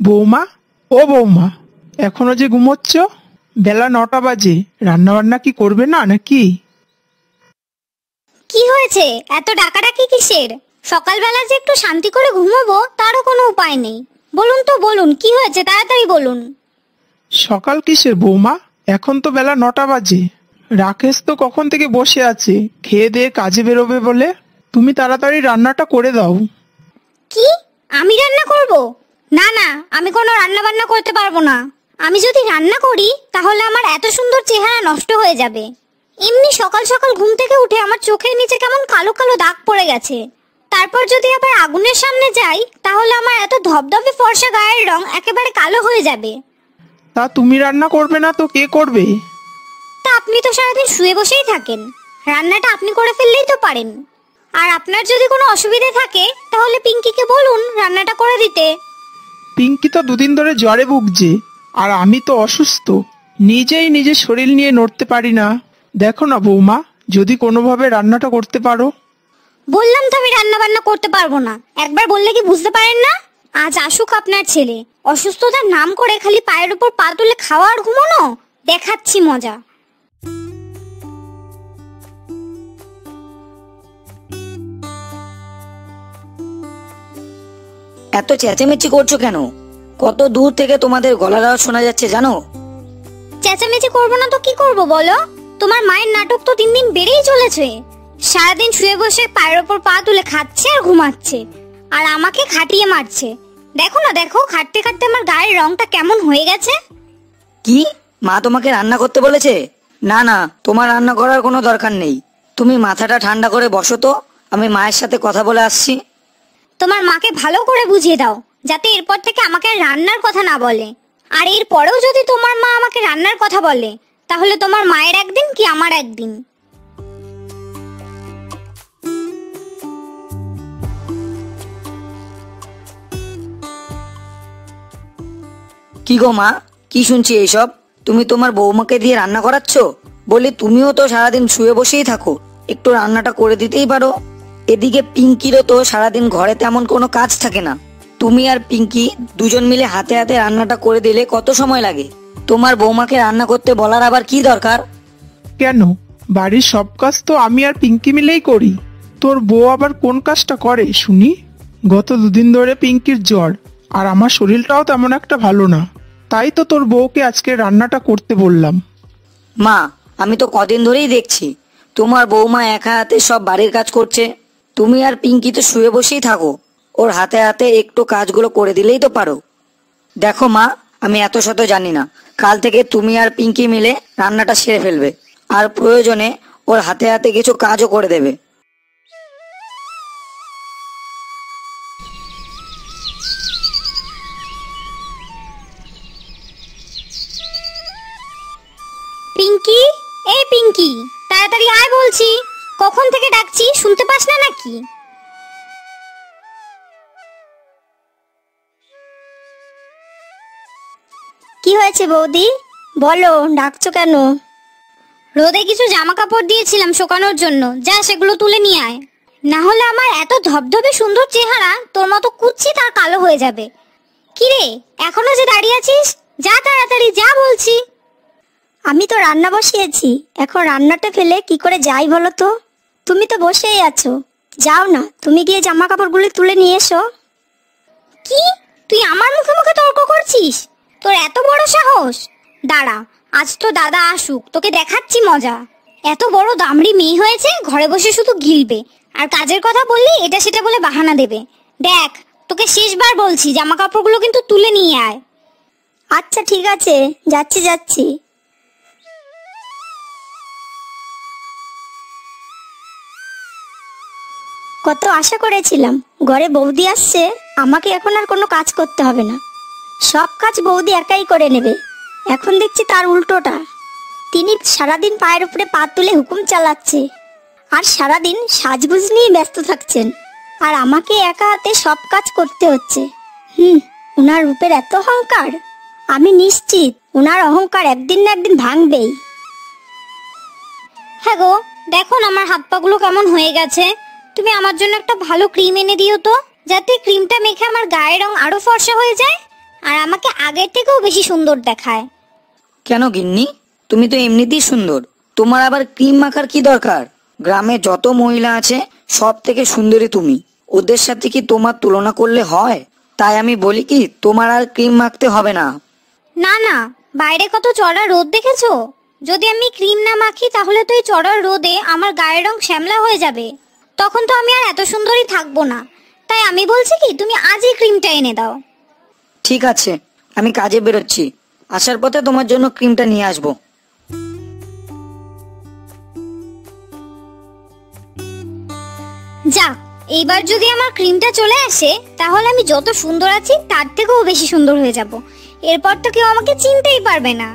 বৌমা, ও বৌমা, এখনো যে ঘুমোচ্ছ? বেলা 9টা বাজে, রান্না বান্না কি করবে না নাকি? কি হয়েছে, এত ডাকাডাকি কিসের? সকালবেলা যে একটু শান্তি করে ঘুমাবো তারও কোনো উপায় নেই। বলুন তো বলুন, কি হয়েছে তাড়াতাড়ি বলুন। সকাল কিসের বৌমা, এখন তো বেলা 9টা বাজে। রাকেশ তো কখন থেকে বসে আছে খেয়ে দিয়ে কাজে বেরোবে বলে। তুমি তাড়াতাড়ি রান্নাটা করে দাও। কি, আমি রান্না করব? না না, আমি কোনো রান্না বান্না করতে পারবো না। আমি যদি রান্না করি তাহলে আমার এত সুন্দর চেহারা নষ্ট হয়ে যাবে। এমনি সকাল সকাল ঘুম থেকে উঠে আমার চোখের নিচে কেমন কালো কালো দাগ পড়ে গেছে। তারপর যদি আবার আগুনের সামনে যাই তাহলে আমার এত ধবধবে ফর্সা গায়ের রং একেবারে কালো হয়ে যাবে। তা তুমি রান্না করবে না তো কে করবে? তা আপনি তো সারাদিন শুয়ে বসেই থাকেন, রান্নাটা আপনি করে ফেললেই তো পারেন। আর আপনার যদি কোনো অসুবিধা থাকে তাহলে পিঙ্কিকে বলুন রান্নাটা করে দিতে। পিঙ্কি তো দুদিন ধরে জ্বরে ভুগছে, আর আমি তো অসুস্থ, নিজেই নিজের শরীর নিয়ে নড়তে পারি না। দেখো না বৌমা, যদি কোনোভাবে রান্নাটা করতে পারো। বললাম তো আমি রান্না বান্না করতে পারবো না, একবার বললে কি বুঝতে পারেন না? আজ আসুক আপনার ছেলে, অসুস্থতার নাম করে খালি পায়ের উপর পা তুলে খাওয়া আর ঘুমানো, দেখাচ্ছি মজা। এত চেঁচামেচি করছো কেন? কত দূর থেকে তোমাদের গলার আওয়াজ শোনা যাচ্ছে জানো? চেঁচামেচি করবো না তো কি করব বলো? তোমার মায়ের নাটক তো দিন দিন বেড়েই চলেছে। সারাদিন শুয়ে বসে পায়ের ওপর পা তুলে খাচ্ছে আর ঘুমাচ্ছে, আর আমাকে খাটিয়ে মারছে। দেখো না দেখো, খাটতে খাটতে আমার গায়ের রংটা কেমন হয়ে গেছে। কি, মা তোমাকে রান্না করতে বলেছে? না না, তোমার রান্না করার কোনো দরকার নেই। তুমি মাথাটা ঠান্ডা করে বসো তো, আমি মায়ের সাথে কথা বলে আসছি। তোমার মাকে ভালো করে বুঝিয়ে দাও যাতে এরপর থেকে আমাকে রান্নার কথা না বলে। আর এর পরেও যদি তোমার মা আমাকে রান্নার কথা বলে তাহলে তোমার মায়ের একদিন কি আমার একদিন। কি গো মা, কি শুনছি এইসব? তুমি তোমার বৌমাকে দিয়ে রান্না করাচ্ছ? বলি তুমিও তো সারাদিন শুয়ে বসেই থাকো, একটু রান্নাটা করে দিতেই পারো। এদিকে পিঙ্কিরও তো সারাদিন ঘরে তেমন কোনো কাজ থাকে না। তুমি আর পিঙ্কি দুজন মিলে হাতে হাতে রান্নাটা করে দিলে কত সময় লাগে? তোমার বৌমাকে রান্না করতে বলার আবার কি দরকার? কেন, বাড়ির সব কাজ তো আমি আর পিঙ্কি মিলেই করি। তোর বউ আবার কোন কাজটা করে শুনি? গত দুদিন ধরে পিঙ্কির জ্বর, আর আমার শরীরটাও তেমন একটা ভালো না, তাই তো তোর বউকে আজকে রান্নাটা করতে বললাম। মা, আমি তো কদিন ধরেই দেখছি তোমার বৌমা একা হাতে সব বাড়ির কাজ করছে। তুমি আর পিঙ্কি তো শুয়ে বসেই থাকো, ওর হাতে হাতে একটু কাজগুলো করে দিলেই তো পারো। দেখো মা, আমি এত শত জানি না, কাল থেকে তুমি আর পিঙ্কি মিলে রান্নাটা সেরে ফেলবে, আর প্রয়োজনে ওর হাতে হাতে কিছু কাজও করে দেবে। পিঙ্কি, এই পিঙ্কি, তাড়াতাড়ি আয় বলছি। কখন থেকে ডাকছি, শুনতে পাস না নাকি? কি হয়েছে বৌদি, বলো, ডাকছো কেন? রোদে কিছু জামা কাপড় দিয়েছিলাম শুকানোর জন্য, যা সেগুলো তুলে নিয়ে আয়, না হলে আমার এত ধবধবে সুন্দর চেহারা তোর মতো কুৎসিত আর কালো হয়ে যাবে। কিরে, এখনো যে দাঁড়িয়ে আছিস? যা তাড়াতাড়ি যা বলছি। আমি তো রান্না বসিয়েছি, এখন রান্নাটা ফেলে কি করে যাই বলো তো? তুমি তো বসেই আছো, যাও না, তুমি গিয়ে জামা কাপড়গুলো তুলে নিয়ে এসো। কি, তুই আমার মুখে মুখে তর্ক করছিস? তোর এত বড় সাহস! দাঁড়া, আজ তো দাদা আসুক, তোকে দেখাচ্ছি মজা। এত বড় দামড়ি মেয়ে হয়েছে, ঘরে বসে শুধু গিলবে, আর কাজের কথা বললে এটা সেটা বলে বাহানা দেবে। দেখ, তোকে শেষবার বলছি, জামা কাপড়গুলো কিন্তু তুলে নিয়ে আয়। আচ্ছা ঠিক আছে, যাচ্ছি যাচ্ছি। কত আশা করেছিলাম, ঘরে বৌদি আসছে, আমাকে এখন আর কোনো কাজ করতে হবে না, সব কাজ বৌদি একাই করে নেবে। এখন দেখছি তার উল্টোটা। তিনি সারাদিন পায়ের উপরে পা তুলে হুকুম চালাচ্ছে, আর সারাদিন সাজগুজ নিয়ে ব্যস্ত থাকছেন, আর আমাকে একা হাতে সব কাজ করতে হচ্ছে। ওনার রূপের এত অহংকার, আমি নিশ্চিত ওনার অহংকার একদিন না একদিন ভাঙবেই। হ্যাঁ গো, দেখো না আমার হাত পাগুলো কেমন হয়ে গেছে। তুমি আমার জন্য একটা ভালো ক্রিম এনে দিও তো, যাতে ক্রিমটা মেখে আমার গায়ের রং আরো ফর্সা হয়ে যায়। আর আমাকে আগের থেকেও বেশি সুন্দর দেখায়। কেন গিন্নি, তুমি তো এমনিতেই সুন্দর, তোমার আবার ক্রিম মাখার কি দরকার? গ্রামে যত মহিলা আছে সব থেকে সুন্দরী তুমি, ওদের সাথে কি তোমার তুলনা করলে হয়? তাই আমি বলি কি, তোমার আর ক্রিম মাখতে হবে না। না না, বাইরে কত চড়া রোদ দেখেছো? যদি আমি ক্রিম না মাখি তাহলে তো এই চড়া রোদে আমার গায়ের রং শ্যামলা হয়ে যাবে, তখন তো আমি আর এত সুন্দরী থাকবো না। তাই আমি বলছি কি, তুমি আজই ক্রিমটা এনে দাও। ঠিক আছে, আমি কাজে বেরোচ্ছি, আসার পথে তোমার জন্য ক্রিমটা নিয়ে আসবো। যাক, এইবার যদি আমার ক্রিমটা চলে আসে তাহলে আমি যত সুন্দর আছি তার থেকেও বেশি সুন্দর হয়ে যাব। এরপর তো কেউ আমাকে চিনতেই পারবে না।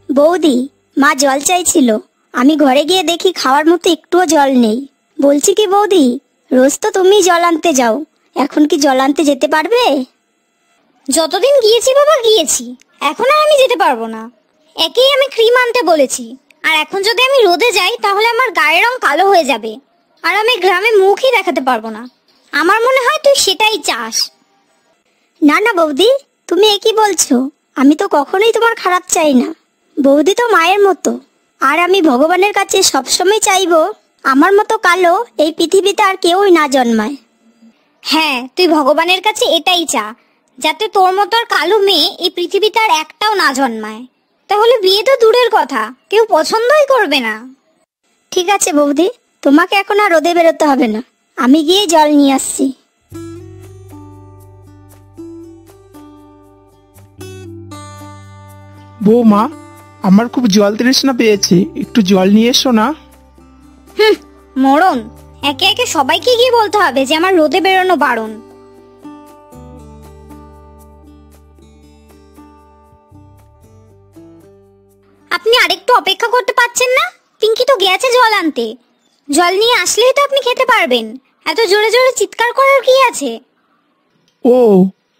বৌদি, মা জল চাইছিল, আমি ঘরে গিয়ে দেখি খাওয়ার মতো একটুও জল নেই। বলছি কি বৌদি, রোজ তো তুমি জল আনতে যাও, এখন কি জল আনতে যেতে পারবে? যতদিন গিয়েছি বাবা গিয়েছি, এখন আর আমি যেতে পারবো না। একেই আমি ক্রিম আনতে বলেছি, আর এখন যদি আমি রোদে যাই তাহলে আমার গায়ের রং কালো হয়ে যাবে, আর আমি গ্রামে মুখই দেখাতে পারবো না। আমার মনে হয় তুই সেটাই চাস। না না বৌদি, তুমি এ কি বলছো? আমি তো কখনোই তোমার খারাপ চাই না। বৌদি তো মায়ের মতো, আর আমি ভগবানের কাছে সবসময় চাইবো আমার মতো কালো এই পৃথিবীতে আর কেউই না জন্মায়। হ্যাঁ, তুই ভগবানের কাছে এটাই চা, যাতে তোর মতো আর কালো মেয়ে এই পৃথিবীতে আর একটাও না জন্মায়। তাহলে বিয়ে তো দূরের কথা, কেউ পছন্দই করবে না। ঠিক আছে বৌদি, তোমাকে এখন আর রোদে বেরোতে হবে না, আমি গিয়ে জল নিয়ে আসছি। বৌমা, আমার খুব জল তৃষ্ণা পেয়েছে, একটু জল নিয়ে এসো না। মরণ, একে একে সবাইকে গিয়ে বলতে হবে যে আমার রোদে বেরোনো বারণ। আপনি আরেকটু অপেক্ষা করতে পারছেন না? পিঙ্কি তো গেছে জল আনতে, জল নিয়ে আসলেই তো আপনি খেতে পারবেন। এত জোরে জোরে চিৎকার করার কি আছে? ও,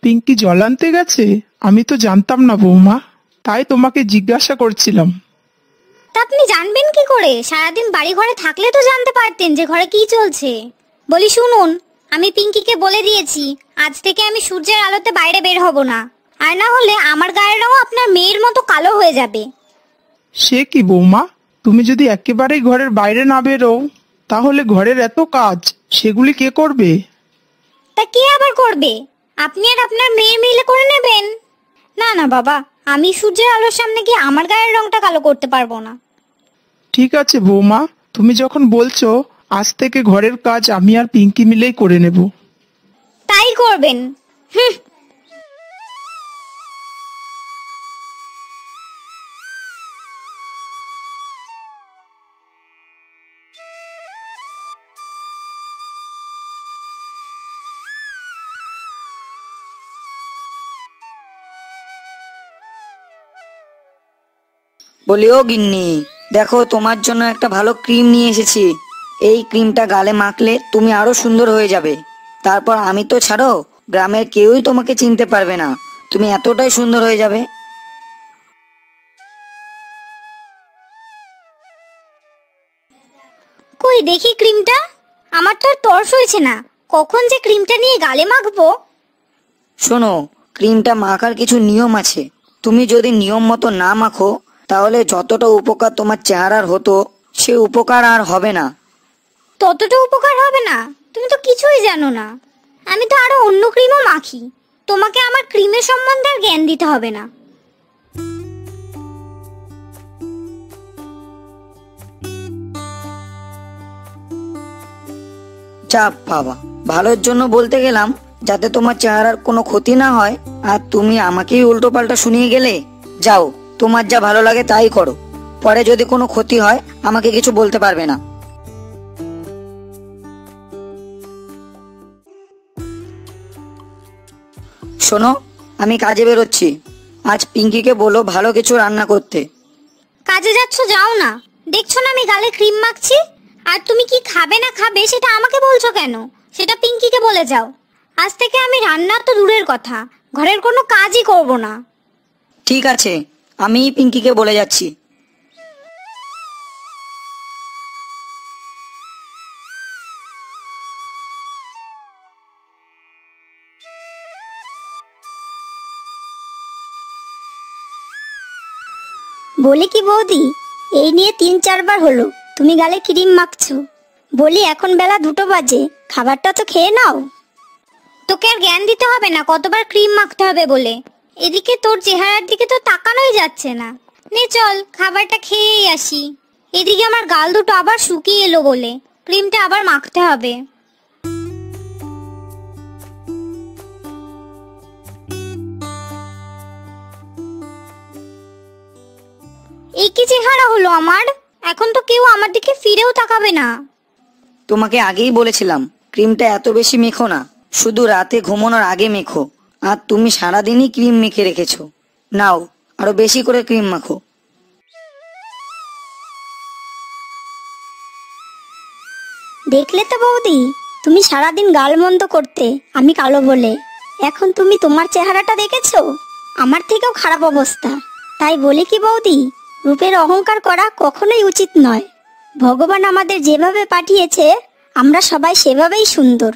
পিঙ্কি জল আনতে গেছে? আমি তো জানতাম না বৌমা, তাই তোমাকে জিজ্ঞাসা করছিলাম। তা আপনি জানবেন কি করে? সারাদিন বাড়ি ঘরে থাকলে তো জানতে পারতেন যে ঘরে কি চলছে। বলি শুনুন, আমি পিঙ্কিকে বলে দিয়েছি আজ থেকে আমি সূর্যের আলোতে বাইরে বের হব না, আর না হলে আমার গায়ের রং আপনার মেয়ের মতো কালো হয়ে যাবে। সে কি বৌমা, তুমি যদি একেবারেই ঘরের বাইরে না বেরো তাহলে ঘরের এত কাজ সেগুলি কে করবে? তা কে আবার করবে? আপনি আর আপনার মেয়ে মিলে করে নেবেন। না না বাবা, আমি সূর্যের আলোর সামনে গিয়ে আমার গায়ের রংটা কালো করতে পারবো না। ঠিক আছে বৌমা, তুমি যখন বলছো আজ থেকে ঘরের কাজ আমি আর পিঙ্কি মিলেই করে নেব। তাই করবেন। হুম। বলি ও গিন্নি, দেখো তোমার জন্য একটা ভালো ক্রিম নিয়ে এসেছি। এই ক্রিমটা গালে মাখলে তুমি আরো সুন্দর হয়ে যাবে। তারপর আমি তো ছাড়ো, গ্রামের কেউই তোমাকে চিনতে পারবে না, তুমি এতটাই সুন্দর হয়ে যাবে। কই দেখি ক্রিমটা, আমার তো আর তর্স হয়েছে না কখন যে ক্রিমটা নিয়ে গালে মাখবো। শোনো, ক্রিমটা মাখার কিছু নিয়ম আছে, তুমি যদি নিয়ম মতো না মাখো তাহলে যতটা উপকার তোমার চেহারার হতো সে উপকার আর হবে না। ততটা উপকার হবে না? তুমি তো কিছুই জানো না, আমি তো আরো অন্য ক্রিমও মাখি। তোমাকে আমার ক্রিমের সম্বন্ধে আর জ্ঞান দিতে হবে না। চাপ বাবা, ভালোর জন্য বলতে গেলাম যাতে তোমার চেহারার কোনো ক্ষতি না হয়, আর তুমি আমাকেই উল্টো পাল্টা শুনিয়ে গেলে। যাও, তোমার যা ভালো লাগে তাই করো, পরে যদি কোনো ক্ষতি হয় আমাকে কিছু বলতে পারবে না। শোনো, আমি কাজে বেরোচ্ছি, আজ পিঙ্কিকে বলো ভালো কিছু রান্না করতে। কাজে যাচ্ছ, যাও না। দেখছো না আমি গালে ক্রিম মাখছি? আর তুমি কি খাবে না খাবে সেটা আমাকে বলছো কেন? সেটা পিঙ্কিকে বলে যাও। আজ থেকে আমি রান্না তো দূরের কথা, ঘরের কোনো কাজই করব না। ঠিক আছে, আমি পিঙ্কিকে বলে যাচ্ছি। বলি কি বৌদি, এই নিয়ে 3-4 বার হলো তুমি গালে ক্রিম মাখছো। বলি এখন বেলা 2টো বাজে, খাবারটা তো খেয়ে নাও। তোকে আর জ্ঞান দিতে হবে না কতবার ক্রিম মাখতে হবে বলে। এদিকে তোর চেহারার দিকে তো তাকানোই যাচ্ছে না। নে চল খাবারটা খেয়েই আসি। এদিকে আমার গাল দুটো আবার শুকিয়ে এলো বলে ক্রিমটা আবার মাখতে হবে। এই কি চেহারা হলো আমার? এখন তো কেউ আমার দিকে ফিরেও তাকাবে না। তোমাকে আগেই বলেছিলাম ক্রিমটা এত বেশি মেখো না, শুধু রাতে ঘুমানোর আগে মেখো। আর তুমি সারাদিনই ক্রিম মেখে রেখেছো। নাও আরো বেশি করে ক্রিম মাখো। দেখলে তো বৌদি, তুমি সারাদিন গালমন্দ করতে আমি কালো বলে। এখন তুমি তোমার চেহারাটা দেখেছো? আমার থেকেও খারাপ অবস্থা। তাই বলি কি বৌদি, রূপের অহংকার করা কখনোই উচিত নয়। ভগবান আমাদের যেভাবে পাঠিয়েছে আমরা সবাই সেভাবেই সুন্দর।